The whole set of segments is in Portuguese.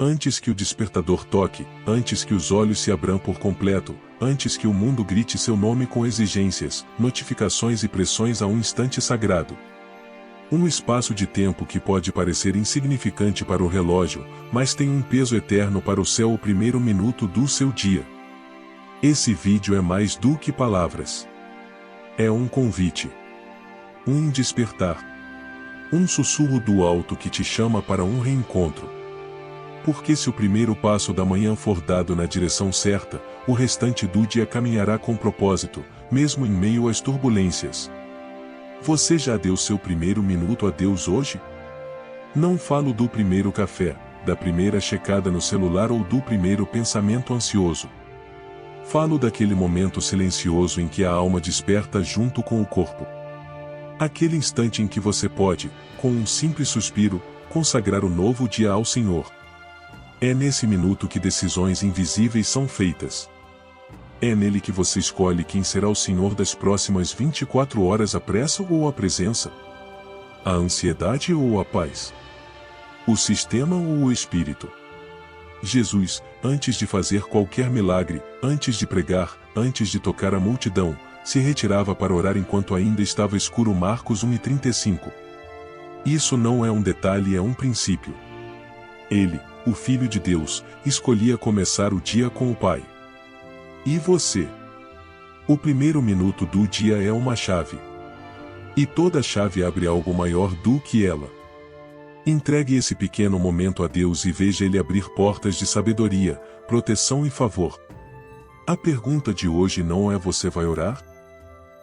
Antes que o despertador toque, antes que os olhos se abram por completo, antes que o mundo grite seu nome com exigências, notificações e pressões a um instante sagrado. Um espaço de tempo que pode parecer insignificante para o relógio, mas tem um peso eterno para o céu, o primeiro minuto do seu dia. Esse vídeo é mais do que palavras. É um convite. Um despertar. Um sussurro do alto que te chama para um reencontro. Porque se o primeiro passo da manhã for dado na direção certa, o restante do dia caminhará com propósito, mesmo em meio às turbulências. Você já deu seu primeiro minuto a Deus hoje? Não falo do primeiro café, da primeira checada no celular ou do primeiro pensamento ansioso. Falo daquele momento silencioso em que a alma desperta junto com o corpo. Aquele instante em que você pode, com um simples suspiro, consagrar o novo dia ao Senhor. É nesse minuto que decisões invisíveis são feitas. É nele que você escolhe quem será o Senhor das próximas 24 horas, a pressa ou a presença? A ansiedade ou a paz? O sistema ou o espírito? Jesus, antes de fazer qualquer milagre, antes de pregar, antes de tocar a multidão, se retirava para orar enquanto ainda estava escuro. Marcos 1:35. Isso não é um detalhe, é um princípio. Ele, o Filho de Deus, escolhia começar o dia com o Pai. E você? O primeiro minuto do dia é uma chave. E toda chave abre algo maior do que ela. Entregue esse pequeno momento a Deus e veja Ele abrir portas de sabedoria, proteção e favor. A pergunta de hoje não é: você vai orar?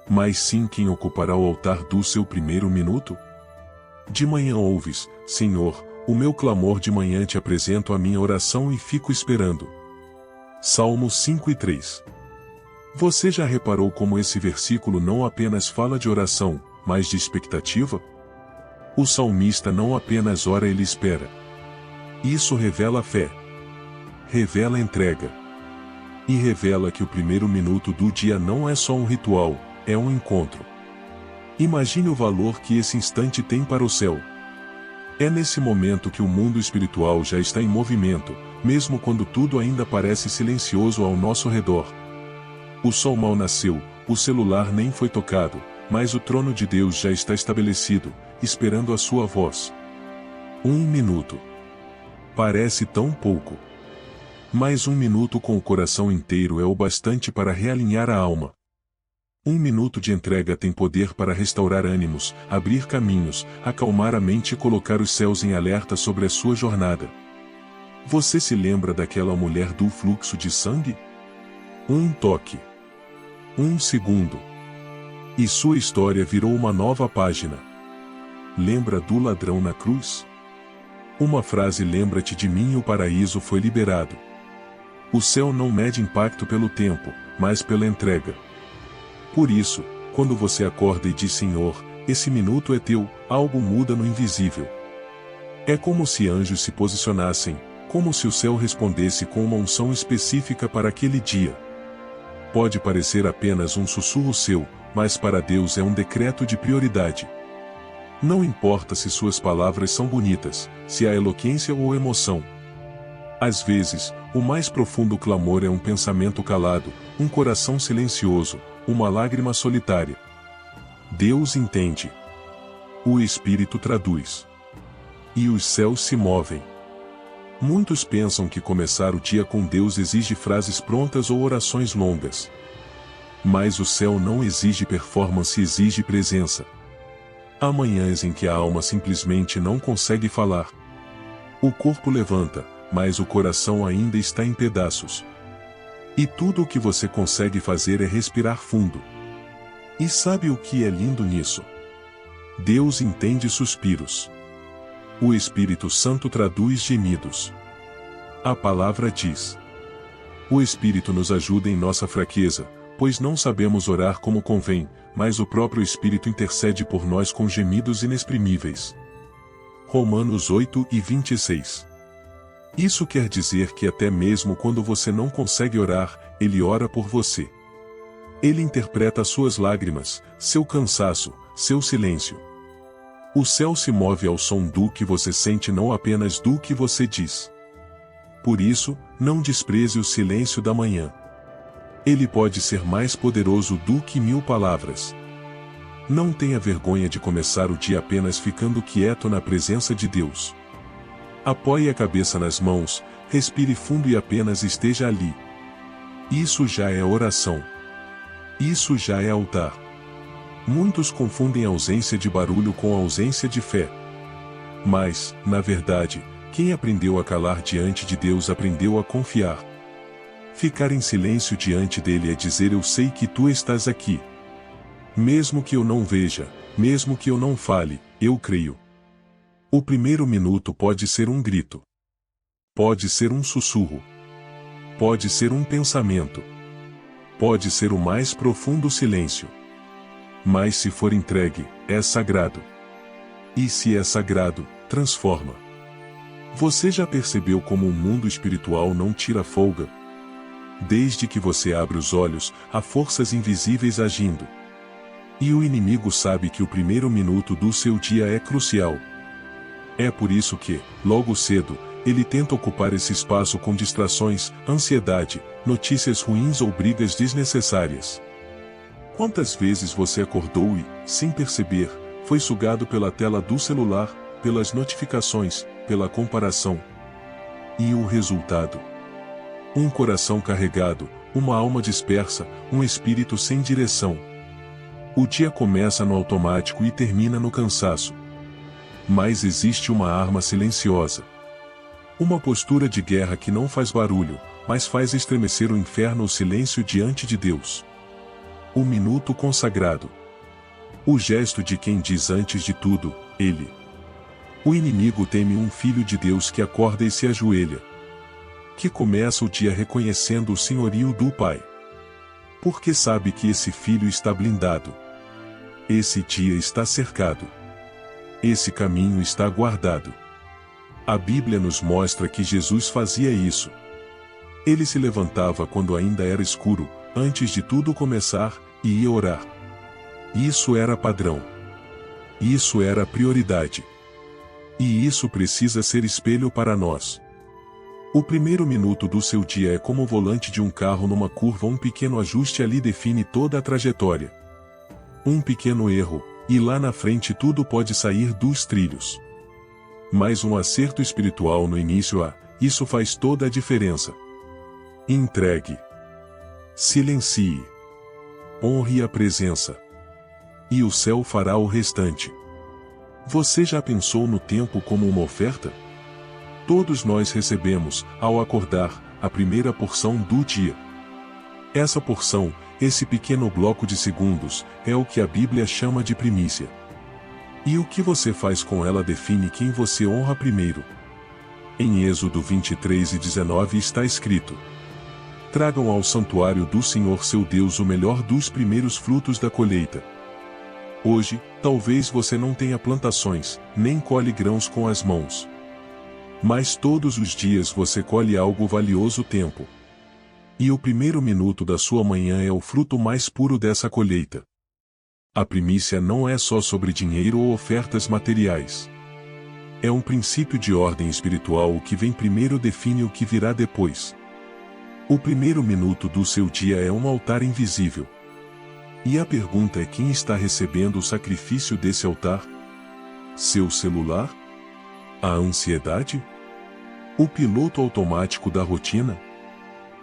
Mas sim, quem ocupará o altar do seu primeiro minuto? De manhã ouves: Senhor, o meu clamor de manhã te apresento a minha oração e fico esperando. Salmos 5:3. Você já reparou como esse versículo não apenas fala de oração, mas de expectativa? O salmista não apenas ora, ele espera. Isso revela fé. Revela entrega. E revela que o primeiro minuto do dia não é só um ritual, é um encontro. Imagine o valor que esse instante tem para o céu. É nesse momento que o mundo espiritual já está em movimento, mesmo quando tudo ainda parece silencioso ao nosso redor. O sol mal nasceu, o celular nem foi tocado, mas o trono de Deus já está estabelecido, esperando a sua voz. 1 minuto. Parece tão pouco. Mas 1 minuto com o coração inteiro é o bastante para realinhar a alma. 1 minuto de entrega tem poder para restaurar ânimos, abrir caminhos, acalmar a mente e colocar os céus em alerta sobre a sua jornada. Você se lembra daquela mulher do fluxo de sangue? 1 toque. 1 segundo. E sua história virou uma nova página. Lembra do ladrão na cruz? Uma frase: lembra-te de mim, e o paraíso foi liberado. O céu não mede impacto pelo tempo, mas pela entrega. Por isso, quando você acorda e diz: Senhor, esse minuto é teu, algo muda no invisível. É como se anjos se posicionassem, como se o céu respondesse com uma unção específica para aquele dia. Pode parecer apenas um sussurro seu, mas para Deus é um decreto de prioridade. Não importa se suas palavras são bonitas, se há eloquência ou emoção. Às vezes, o mais profundo clamor é um pensamento calado, um coração silencioso, uma lágrima solitária. Deus entende. O Espírito traduz. E os céus se movem. Muitos pensam que começar o dia com Deus exige frases prontas ou orações longas. Mas o céu não exige performance, exige presença. Há manhãs em que a alma simplesmente não consegue falar. O corpo levanta, mas o coração ainda está em pedaços. E tudo o que você consegue fazer é respirar fundo. E sabe o que é lindo nisso? Deus entende suspiros. O Espírito Santo traduz gemidos. A palavra diz: o Espírito nos ajuda em nossa fraqueza, pois não sabemos orar como convém, mas o próprio Espírito intercede por nós com gemidos inexprimíveis. Romanos 8:26. Isso quer dizer que até mesmo quando você não consegue orar, Ele ora por você. Ele interpreta suas lágrimas, seu cansaço, seu silêncio. O céu se move ao som do que você sente, não apenas do que você diz. Por isso, não despreze o silêncio da manhã. Ele pode ser mais poderoso do que 1000 palavras. Não tenha vergonha de começar o dia apenas ficando quieto na presença de Deus. Apoie a cabeça nas mãos, respire fundo e apenas esteja ali. Isso já é oração. Isso já é altar. Muitos confundem a ausência de barulho com a ausência de fé. Mas, na verdade, quem aprendeu a calar diante de Deus aprendeu a confiar. Ficar em silêncio diante dele é dizer: eu sei que tu estás aqui. Mesmo que eu não veja, mesmo que eu não fale, eu creio. O primeiro minuto pode ser um grito. Pode ser um sussurro. Pode ser um pensamento. Pode ser o mais profundo silêncio. Mas se for entregue, é sagrado. E se é sagrado, transforma. Você já percebeu como o mundo espiritual não tira folga? Desde que você abre os olhos, há forças invisíveis agindo. E o inimigo sabe que o primeiro minuto do seu dia é crucial. É por isso que, logo cedo, ele tenta ocupar esse espaço com distrações, ansiedade, notícias ruins ou brigas desnecessárias. Quantas vezes você acordou e, sem perceber, foi sugado pela tela do celular, pelas notificações, pela comparação? E o resultado? Um coração carregado, uma alma dispersa, um espírito sem direção. O dia começa no automático e termina no cansaço. Mas existe uma arma silenciosa. Uma postura de guerra que não faz barulho, mas faz estremecer o inferno: o silêncio diante de Deus. O minuto consagrado. O gesto de quem diz antes de tudo, Ele. O inimigo teme um filho de Deus que acorda e se ajoelha. Que começa o dia reconhecendo o senhorio do Pai. Porque sabe que esse filho está blindado. Esse dia está cercado. Esse caminho está guardado. A Bíblia nos mostra que Jesus fazia isso. Ele se levantava quando ainda era escuro, antes de tudo começar, e ia orar. Isso era padrão. Isso era prioridade. E isso precisa ser espelho para nós. O primeiro minuto do seu dia é como o volante de um carro numa curva: um pequeno ajuste ali define toda a trajetória. Um pequeno erro, e lá na frente tudo pode sair dos trilhos. Mas um acerto espiritual no início, isso faz toda a diferença. Entregue. Silencie. Honre a presença. E o céu fará o restante. Você já pensou no tempo como uma oferta? Todos nós recebemos, ao acordar, a primeira porção do dia. Essa porção, esse pequeno bloco de segundos, é o que a Bíblia chama de primícia. E o que você faz com ela define quem você honra primeiro. Em Êxodo 23:19 está escrito: tragam ao santuário do Senhor seu Deus o melhor dos primeiros frutos da colheita. Hoje, talvez você não tenha plantações, nem colhe grãos com as mãos. Mas todos os dias você colhe algo valioso: tempo. E o primeiro minuto da sua manhã é o fruto mais puro dessa colheita. A primícia não é só sobre dinheiro ou ofertas materiais. É um princípio de ordem espiritual: o que vem primeiro define o que virá depois. O primeiro minuto do seu dia é um altar invisível. E a pergunta é: quem está recebendo o sacrifício desse altar? Seu celular? A ansiedade? O piloto automático da rotina?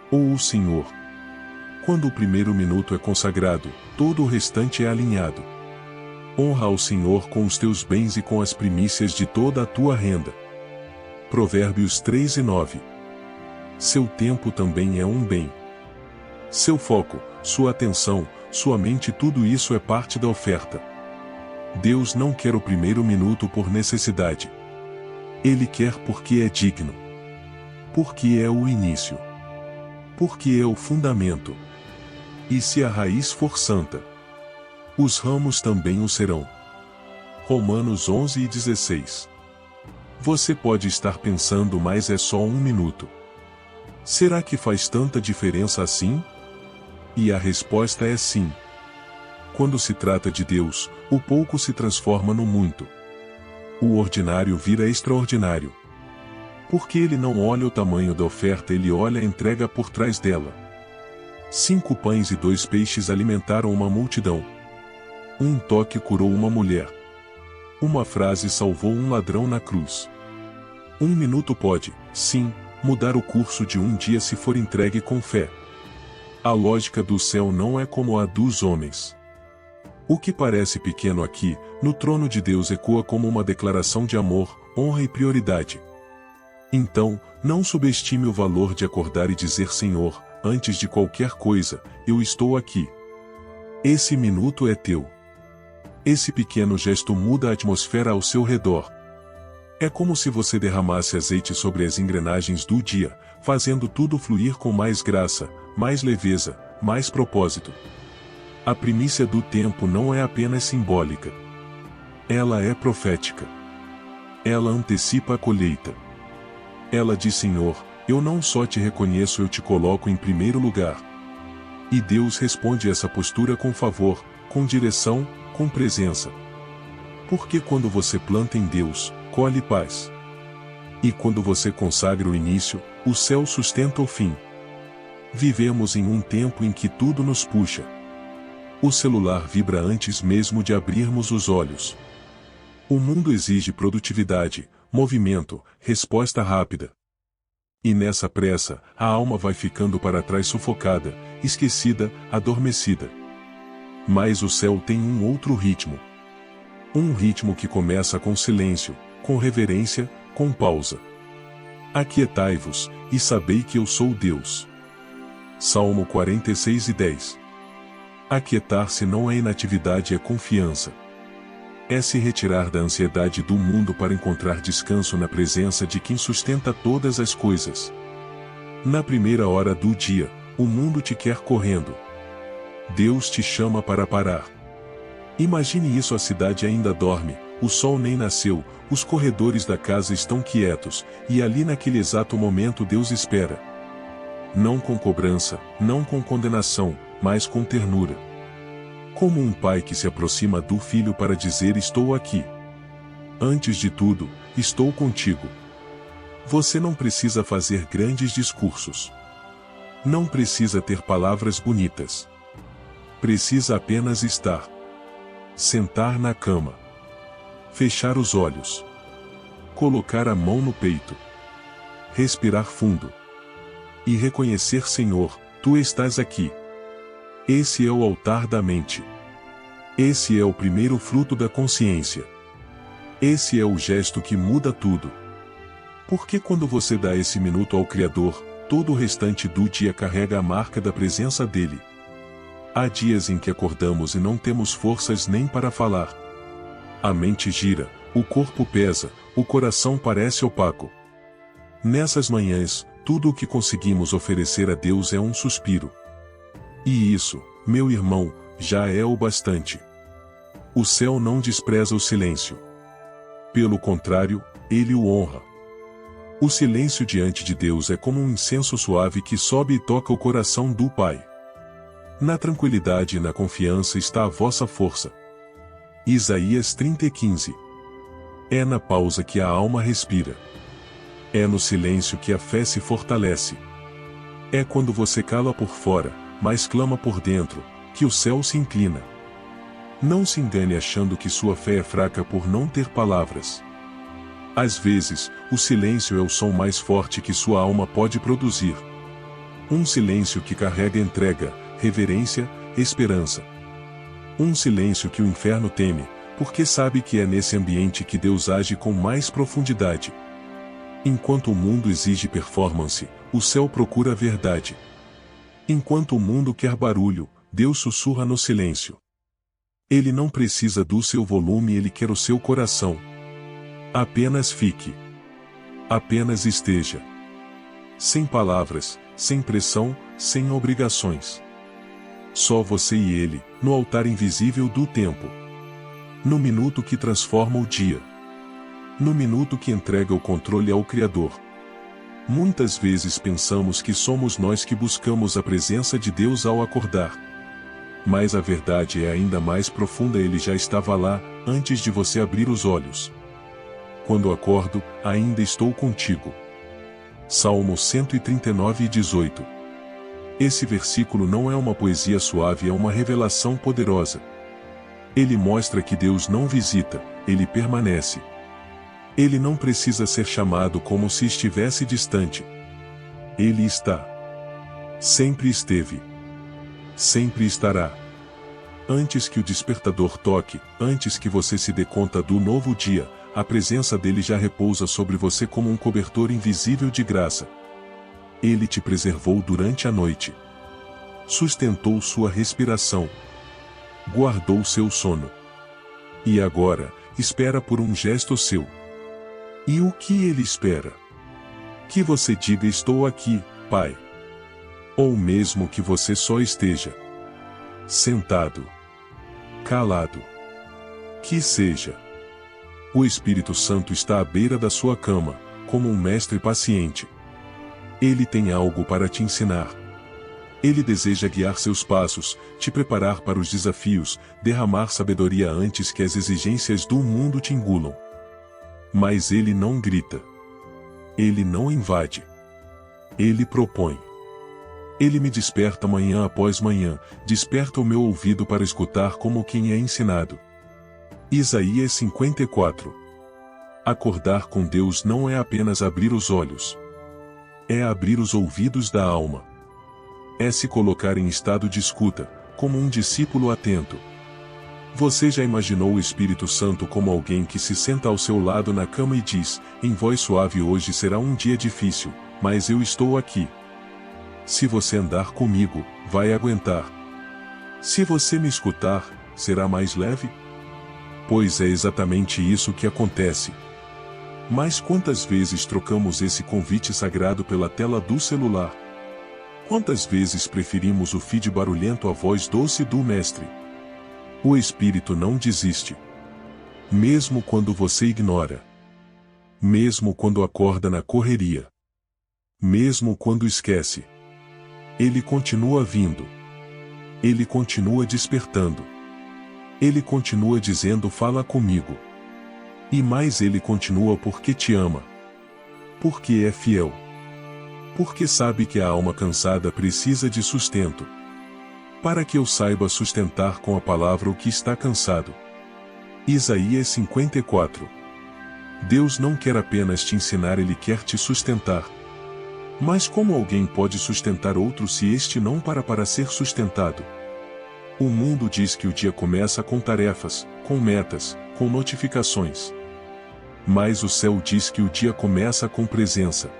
Ou o Senhor? Quando o primeiro minuto é consagrado, todo o restante é alinhado. Honra ao Senhor com os teus bens e com as primícias de toda a tua renda. Provérbios 3:9. Seu tempo também é um bem. Seu foco, sua atenção, sua mente, tudo isso é parte da oferta. Deus não quer o primeiro minuto por necessidade. Ele quer porque é digno. Porque é o início. Porque é o fundamento. E se a raiz for santa, os ramos também o serão. Romanos 11:16. Você pode estar pensando: mas é só um minuto. Será que faz tanta diferença assim? E a resposta é sim. Quando se trata de Deus, o pouco se transforma no muito. O ordinário vira extraordinário. Porque ele não olha o tamanho da oferta, ele olha a entrega por trás dela. 5 pães e 2 peixes alimentaram uma multidão. Um toque curou uma mulher. Uma frase salvou um ladrão na cruz. 1 minuto pode, sim, mudar o curso de um dia se for entregue com fé. A lógica do céu não é como a dos homens. O que parece pequeno aqui, no trono de Deus ecoa como uma declaração de amor, honra e prioridade. Então, não subestime o valor de acordar e dizer: Senhor, antes de qualquer coisa, eu estou aqui. Esse minuto é teu. Esse pequeno gesto muda a atmosfera ao seu redor. É como se você derramasse azeite sobre as engrenagens do dia, fazendo tudo fluir com mais graça, mais leveza, mais propósito. A primícia do tempo não é apenas simbólica. Ela é profética. Ela antecipa a colheita. Ela diz: Senhor, eu não só te reconheço, eu te coloco em primeiro lugar. E Deus responde essa postura com favor, com direção, com presença. Porque quando você planta em Deus, colhe paz. E quando você consagra o início, o céu sustenta o fim. Vivemos em um tempo em que tudo nos puxa. O celular vibra antes mesmo de abrirmos os olhos. O mundo exige produtividade, movimento, resposta rápida. E nessa pressa, a alma vai ficando para trás sufocada, esquecida, adormecida. Mas o céu tem um outro ritmo. Um ritmo que começa com silêncio, com reverência, com pausa. Aquietai-vos, e sabei que eu sou Deus. Salmo 46:10. Aquietar-se não é inatividade, é confiança. É se retirar da ansiedade do mundo para encontrar descanso na presença de quem sustenta todas as coisas. Na primeira hora do dia, o mundo te quer correndo. Deus te chama para parar. Imagine isso: a cidade ainda dorme, o sol nem nasceu, os corredores da casa estão quietos, e ali naquele exato momento Deus espera. Não com cobrança, não com condenação, mas com ternura. Como um pai que se aproxima do filho para dizer: estou aqui. Antes de tudo, estou contigo. Você não precisa fazer grandes discursos. Não precisa ter palavras bonitas. Precisa apenas estar. Sentar na cama. Fechar os olhos. Colocar a mão no peito. Respirar fundo. E reconhecer: Senhor, tu estás aqui. Esse é o altar da mente. Esse é o primeiro fruto da consciência. Esse é o gesto que muda tudo. Porque quando você dá esse minuto ao Criador, todo o restante do dia carrega a marca da presença dele. Há dias em que acordamos e não temos forças nem para falar. A mente gira, o corpo pesa, o coração parece opaco. Nessas manhãs, tudo o que conseguimos oferecer a Deus é um suspiro. E isso, meu irmão, já é o bastante. O céu não despreza o silêncio. Pelo contrário, ele o honra. O silêncio diante de Deus é como um incenso suave que sobe e toca o coração do Pai. Na tranquilidade e na confiança está a vossa força. Isaías 30:15. É na pausa que a alma respira. É no silêncio que a fé se fortalece. É quando você cala por fora, mas clama por dentro, que o céu se inclina. Não se engane achando que sua fé é fraca por não ter palavras. Às vezes, o silêncio é o som mais forte que sua alma pode produzir. Um silêncio que carrega entrega, reverência, esperança. Um silêncio que o inferno teme, porque sabe que é nesse ambiente que Deus age com mais profundidade. Enquanto o mundo exige performance, o céu procura a verdade. Enquanto o mundo quer barulho, Deus sussurra no silêncio. Ele não precisa do seu volume, ele quer o seu coração. Apenas fique. Apenas esteja. Sem palavras, sem pressão, sem obrigações. Só você e ele, no altar invisível do tempo. No minuto que transforma o dia. No minuto que entrega o controle ao Criador. Muitas vezes pensamos que somos nós que buscamos a presença de Deus ao acordar. Mas a verdade é ainda mais profunda: ele já estava lá, antes de você abrir os olhos. Quando acordo, ainda estou contigo. Salmo 139:18. Esse versículo não é uma poesia suave, é uma revelação poderosa. Ele mostra que Deus não visita, ele permanece. Ele não precisa ser chamado como se estivesse distante. Ele está. Sempre esteve. Sempre estará. Antes que o despertador toque, antes que você se dê conta do novo dia, a presença dele já repousa sobre você como um cobertor invisível de graça. Ele te preservou durante a noite. Sustentou sua respiração. Guardou seu sono. E agora, espera por um gesto seu. E o que ele espera? Que você diga: estou aqui, Pai. Ou mesmo que você só esteja sentado, calado. Que seja. O Espírito Santo está à beira da sua cama, como um mestre paciente. Ele tem algo para te ensinar. Ele deseja guiar seus passos, te preparar para os desafios, derramar sabedoria antes que as exigências do mundo te engulam. Mas ele não grita. Ele não invade. Ele propõe. Ele me desperta manhã após manhã, desperta o meu ouvido para escutar como quem é ensinado. Isaías 54. Acordar com Deus não é apenas abrir os olhos. É abrir os ouvidos da alma. É se colocar em estado de escuta, como um discípulo atento. Você já imaginou o Espírito Santo como alguém que se senta ao seu lado na cama e diz, em voz suave: hoje será um dia difícil, mas eu estou aqui. Se você andar comigo, vai aguentar. Se você me escutar, será mais leve? Pois é exatamente isso que acontece. Mas quantas vezes trocamos esse convite sagrado pela tela do celular? Quantas vezes preferimos o feed barulhento à voz doce do Mestre? O Espírito não desiste. Mesmo quando você ignora. Mesmo quando acorda na correria. Mesmo quando esquece. Ele continua vindo. Ele continua despertando. Ele continua dizendo: fala comigo. E mais, ele continua porque te ama. Porque é fiel. Porque sabe que a alma cansada precisa de sustento. Para que eu saiba sustentar com a palavra o que está cansado. Isaías 54. Deus não quer apenas te ensinar, ele quer te sustentar. Mas como alguém pode sustentar outro se este não para ser sustentado? O mundo diz que o dia começa com tarefas, com metas, com notificações. Mas o céu diz que o dia começa com presença.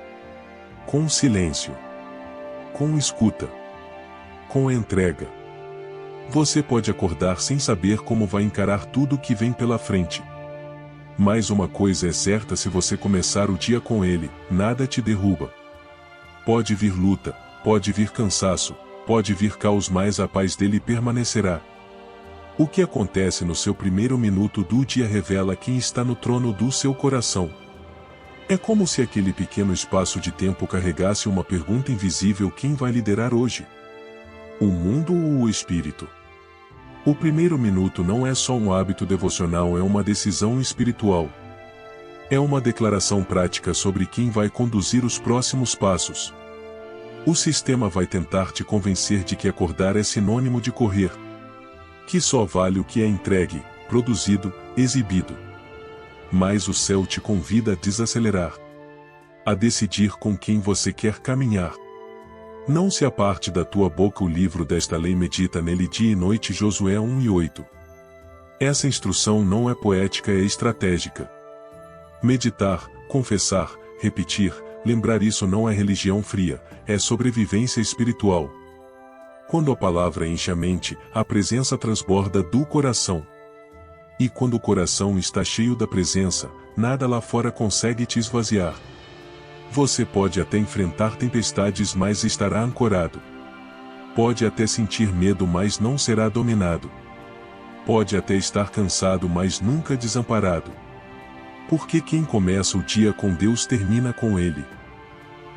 Com silêncio. Com escuta. Com entrega. Você pode acordar sem saber como vai encarar tudo que vem pela frente. Mas uma coisa é certa: se você começar o dia com ele, nada te derruba. Pode vir luta, pode vir cansaço, pode vir caos, mas a paz dele permanecerá. O que acontece no seu primeiro minuto do dia revela quem está no trono do seu coração. É como se aquele pequeno espaço de tempo carregasse uma pergunta invisível: quem vai liderar hoje? O mundo ou o Espírito? O primeiro minuto não é só um hábito devocional, é uma decisão espiritual. É uma declaração prática sobre quem vai conduzir os próximos passos. O sistema vai tentar te convencer de que acordar é sinônimo de correr. Que só vale o que é entregue, produzido, exibido. Mas o céu te convida a desacelerar. A decidir com quem você quer caminhar. Não se aparte da tua boca o livro desta lei, medita nele dia e noite. Josué 1:8. Essa instrução não é poética, é estratégica. Meditar, confessar, repetir, lembrar, isso não é religião fria, é sobrevivência espiritual. Quando a palavra enche a mente, a presença transborda do coração. E quando o coração está cheio da presença, nada lá fora consegue te esvaziar. Você pode até enfrentar tempestades, mas estará ancorado. Pode até sentir medo, mas não será dominado. Pode até estar cansado, mas nunca desamparado. Porque quem começa o dia com Deus termina com Ele.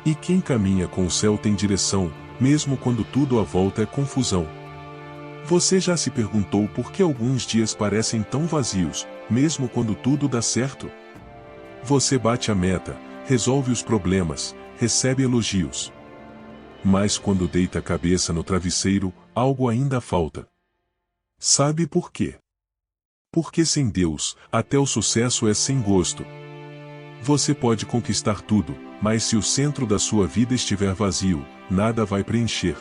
E quem caminha com o céu tem direção, mesmo quando tudo à volta é confusão. Você já se perguntou por que alguns dias parecem tão vazios, mesmo quando tudo dá certo? Você bate a meta, resolve os problemas, recebe elogios. Mas quando deita a cabeça no travesseiro, algo ainda falta. Sabe por quê? Porque sem Deus, até o sucesso é sem gosto. Você pode conquistar tudo, mas se o centro da sua vida estiver vazio, nada vai preencher.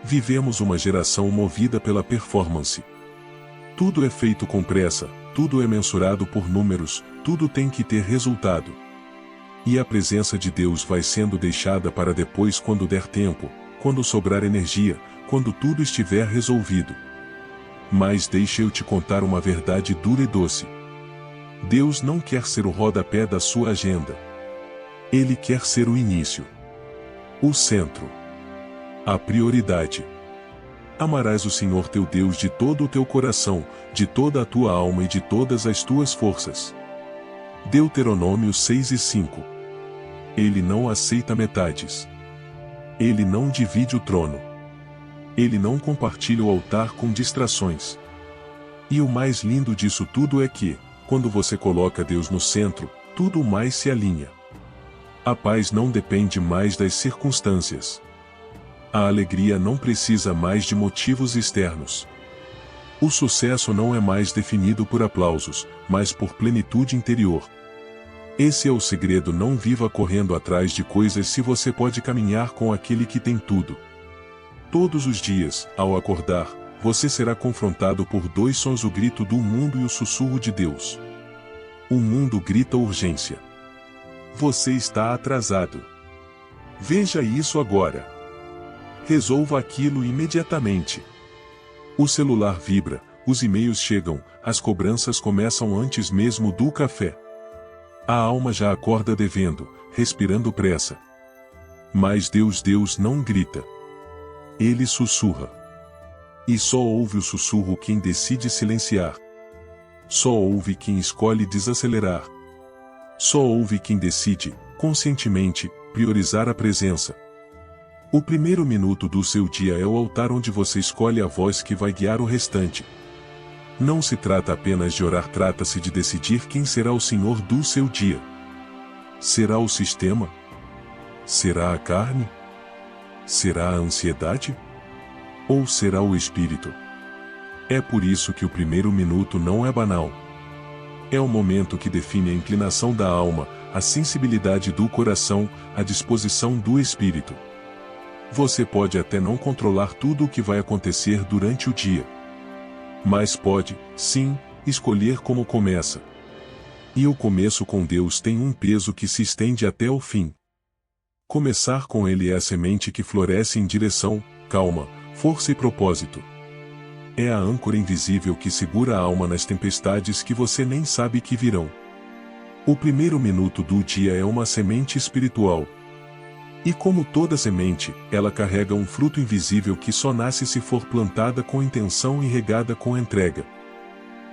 Vivemos uma geração movida pela performance. Tudo é feito com pressa, tudo é mensurado por números, tudo tem que ter resultado. E a presença de Deus vai sendo deixada para depois quando der tempo, quando sobrar energia, quando tudo estiver resolvido. Mas deixa eu te contar uma verdade dura e doce. Deus não quer ser o rodapé da sua agenda. Ele quer ser o início. O centro. A prioridade. Amarás o Senhor teu Deus de todo o teu coração, de toda a tua alma e de todas as tuas forças. Deuteronômio 6:5. Ele não aceita metades. Ele não divide o trono. Ele não compartilha o altar com distrações. E o mais lindo disso tudo é que, quando você coloca Deus no centro, tudo mais se alinha. A paz não depende mais das circunstâncias. A alegria não precisa mais de motivos externos. O sucesso não é mais definido por aplausos, mas por plenitude interior. Esse é o segredo. Não viva correndo atrás de coisas se você pode caminhar com aquele que tem tudo. Todos os dias, ao acordar, você será confrontado por dois sons: o grito do mundo e o sussurro de Deus. O mundo grita urgência. Você está atrasado. Veja isso agora. Resolva aquilo imediatamente. O celular vibra, os e-mails chegam, as cobranças começam antes mesmo do café. A alma já acorda devendo, respirando pressa. Mas Deus não grita. Ele sussurra. E só ouve o sussurro quem decide silenciar. Só ouve quem escolhe desacelerar. Só ouve quem decide, conscientemente, priorizar a presença. O primeiro minuto do seu dia é o altar onde você escolhe a voz que vai guiar o restante. Não se trata apenas de orar, trata-se de decidir quem será o Senhor do seu dia. Será o sistema? Será a carne? Será a ansiedade? Ou será o Espírito? É por isso que o primeiro minuto não é banal. É o momento que define a inclinação da alma, a sensibilidade do coração, a disposição do espírito. Você pode até não controlar tudo o que vai acontecer durante o dia. Mas pode, sim, escolher como começa. E o começo com Deus tem um peso que se estende até o fim. Começar com Ele é a semente que floresce em direção, calma, força e propósito. É a âncora invisível que segura a alma nas tempestades que você nem sabe que virão. O primeiro minuto do dia é uma semente espiritual. E como toda semente, ela carrega um fruto invisível que só nasce se for plantada com intenção e regada com entrega.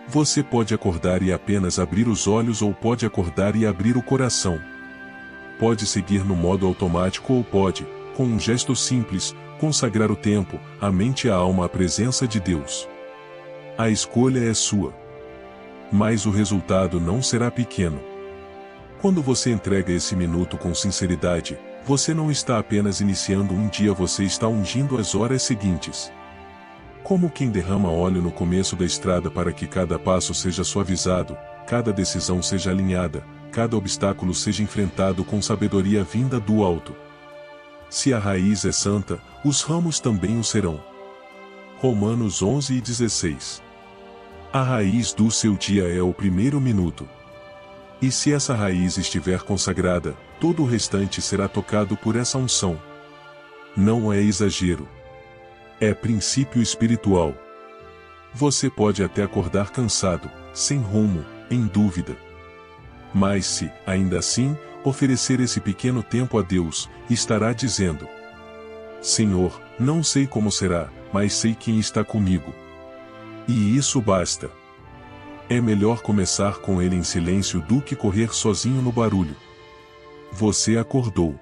Você pode acordar e apenas abrir os olhos, ou pode acordar e abrir o coração. Pode seguir no modo automático, ou pode, com um gesto simples, consagrar o tempo, a mente e a alma à presença de Deus. A escolha é sua. Mas o resultado não será pequeno. Quando você entrega esse minuto com sinceridade, você não está apenas iniciando um dia, você está ungindo as horas seguintes. Como quem derrama óleo no começo da estrada para que cada passo seja suavizado, cada decisão seja alinhada, cada obstáculo seja enfrentado com sabedoria vinda do alto. Se a raiz é santa, os ramos também o serão. Romanos 11:16. A raiz do seu dia é o primeiro minuto. E se essa raiz estiver consagrada, todo o restante será tocado por essa unção. Não é exagero. É princípio espiritual. Você pode até acordar cansado, sem rumo, em dúvida. Mas se, ainda assim, oferecer esse pequeno tempo a Deus, estará dizendo: Senhor, não sei como será, mas sei quem está comigo. E isso basta. É melhor começar com Ele em silêncio do que correr sozinho no barulho. Você acordou.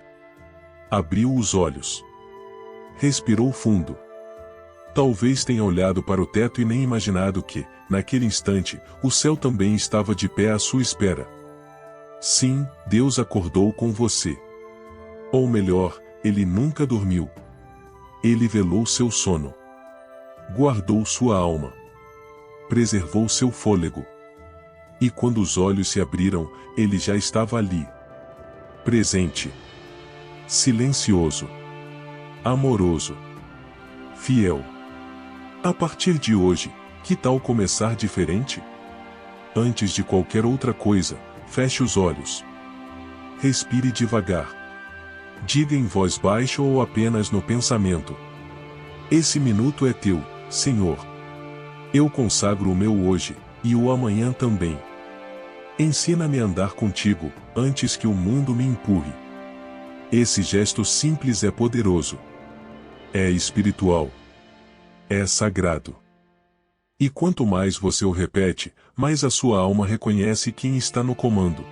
Abriu os olhos. Respirou fundo. Talvez tenha olhado para o teto e nem imaginado que, naquele instante, o céu também estava de pé à sua espera. Sim, Deus acordou com você. Ou melhor, ele nunca dormiu. Ele velou seu sono. Guardou sua alma. Preservou seu fôlego. E quando os olhos se abriram, ele já estava ali. Presente. Silencioso. Amoroso. Fiel. A partir de hoje, que tal começar diferente? Antes de qualquer outra coisa, feche os olhos. Respire devagar. Diga em voz baixa ou apenas no pensamento: esse minuto é teu, Senhor. Eu consagro o meu hoje, e o amanhã também. Ensina-me a andar contigo, antes que o mundo me empurre. Esse gesto simples é poderoso. É espiritual. É sagrado. E quanto mais você o repete, mais a sua alma reconhece quem está no comando.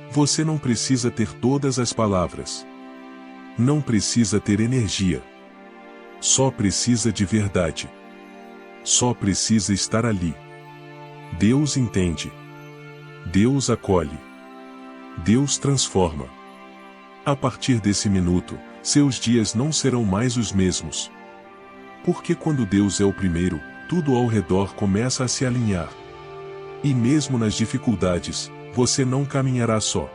Você não precisa ter todas as palavras. Não precisa ter energia. Só precisa de verdade. Só precisa estar ali. Deus entende. Deus acolhe. Deus transforma. A partir desse minuto, seus dias não serão mais os mesmos. Porque quando Deus é o primeiro, tudo ao redor começa a se alinhar. E mesmo nas dificuldades, você não caminhará só.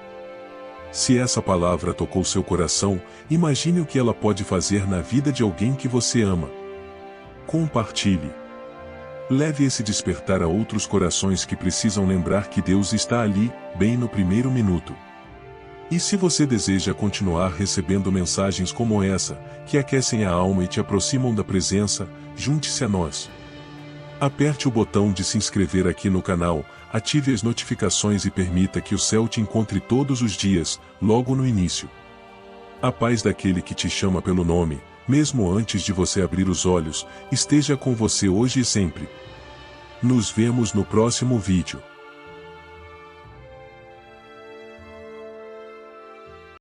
Se essa palavra tocou seu coração, imagine o que ela pode fazer na vida de alguém que você ama. Compartilhe. Leve esse despertar a outros corações que precisam lembrar que Deus está ali, bem no primeiro minuto. E se você deseja continuar recebendo mensagens como essa, que aquecem a alma e te aproximam da presença, junte-se a nós. Aperte o botão de se inscrever aqui no canal, ative as notificações e permita que o céu te encontre todos os dias, logo no início. A paz daquele que te chama pelo nome, mesmo antes de você abrir os olhos, esteja com você hoje e sempre. Nos vemos no próximo vídeo.